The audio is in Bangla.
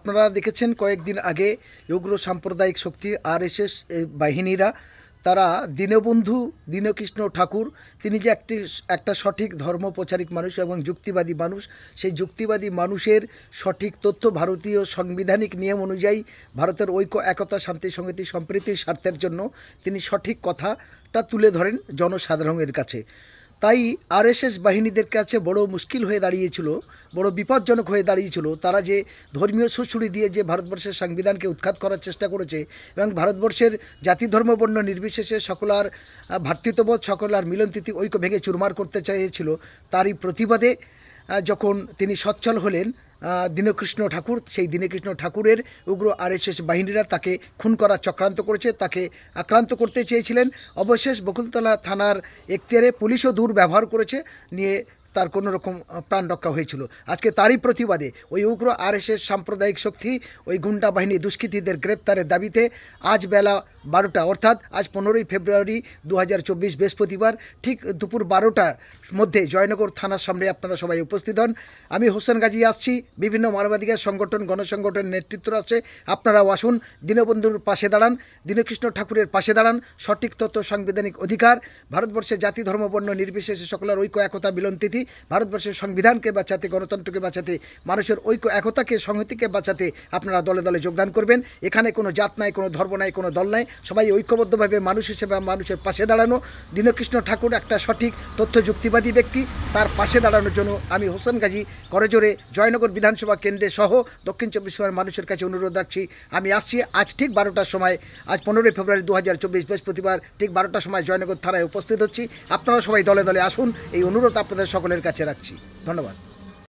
আপনারা দেখেছেন কয়েকদিন আগে উগ্র সাম্প্রদায়িক শক্তি আরএসএস বাহিনীরা তারা দীনবন্ধু দীনকৃষ্ণ ঠাকুর তিনি যে একটা সঠিক ধর্ম প্রচারিক মানুষ এবং যুক্তিবাদী মানুষ, সেই যুক্তিবাদী মানুষের সঠিক তথ্য ভারতীয় সাংবিধানিক নিয়ম অনুযায়ী ভারতের ঐক্য একতা শান্তি সংহতি সম্প্রীতির স্বার্থের জন্য তিনি সঠিক কথাটা তুলে ধরেন জনসাধারণের কাছে। তাই আরএসএস বাহিনীদের কাছে বড় মুশকিল হয়ে দাঁড়িয়েছিল, বড় বিপজ্জনক হয়ে দাঁড়িয়েছিল। তারা যে ধর্মীয় সুড়সুড়ি দিয়ে যে ভারতবর্ষের সংবিধানকে উৎখাত করার চেষ্টা করেছে এবং ভারতবর্ষের জাতি ধর্ম বর্ণ নির্বিশেষে সকলার ভ্রাতৃত্ববোধ সকলার মিলনতীতি ঐক্য ভেঙে চুরমার করতে চেয়েছিল, তারই প্রতিবাদে যখন তিনি সচ্ছল হলেন দীনকৃষ্ণ ঠাকুর, সেই দীনকৃষ্ণ ঠাকুরের উগ্র আরএসএস বাহিনীরা তাকে খুন করার চক্রান্ত করেছে, তাকে আক্রান্ত করতে চেয়েছিলেন। অবশেষ বকুলতলা থানার এখতিয়ারে পুলিশও দুর্ব্যবহার করেছে, নিয়ে তার কোনো রকম প্রাণ রক্ষা হয়েছিল। আজকে তারই প্রতিবাদে ওই উগ্র আরএসএস সাম্প্রদায়িক শক্তি ওই গুন্ডা বাহিনী দুষ্কৃতীদের গ্রেপ্তারের দাবিতে আজ বেলা 12টা অর্থাৎ আজ 15ই ফেব্রুয়ারি 2024 বৃহস্পতিবার ঠিক দুপুর 12টার মধ্যে জয়নগর থানার সামনে আপনারা সবাই উপস্থিত হন। আমি হোসেন গাজী আসছি, বিভিন্ন মানবাধিকার সংগঠন গণসংগঠনের নেতৃত্ব আছে, আপনারাও আসুন, দীনবন্ধুর পাশে দাঁড়ান, দীনকৃষ্ণ ঠাকুরের পাশে দাঁড়ান। সঠিক তথ্য সাংবিধানিক অধিকার, ভারতবর্ষের জাতি ধর্ম বর্ণ নির্বিশেষে সকলের ঐক্য একতা মিলনতিথি, ভারতবর্ষের সংবিধানকে বাঁচাতে, গণতন্ত্রকে বাঁচাতে, মানুষের ঐক্য একতাকে সংহতিকে বাঁচাতে আপনারা দলে দলে যোগদান করবেন। এখানে কোনো জাত নাই, কোনো ধর্ম নাই, কোনো দল নাই, সবাই ঐক্যবদ্ধভাবে মানুষ হিসেবে মানুষের পাশে দাঁড়ানো। দীনকৃষ্ণ ঠাকুর একটা সঠিক তথ্য যুক্তিবাদী ব্যক্তি, তার পাশে দাঁড়ানোর জন্য আমি হোসেন গাজী করজোরে জয়নগর বিধানসভা কেন্দ্রে সহ দক্ষিণ 24 পরগনার মানুষের কাছে অনুরোধ রাখছি। আমি আসছি আজ ঠিক 12টার সময়, আজ 15ই ফেব্রুয়ারি 2024 বৃহস্পতিবার ঠিক 12টার সময় জয়নগর থানায় উপস্থিত হচ্ছি। আপনারা সবাই দলে দলে আসুন, এই অনুরোধ আপনাদের সকলের কাছে রাখছি। ধন্যবাদ।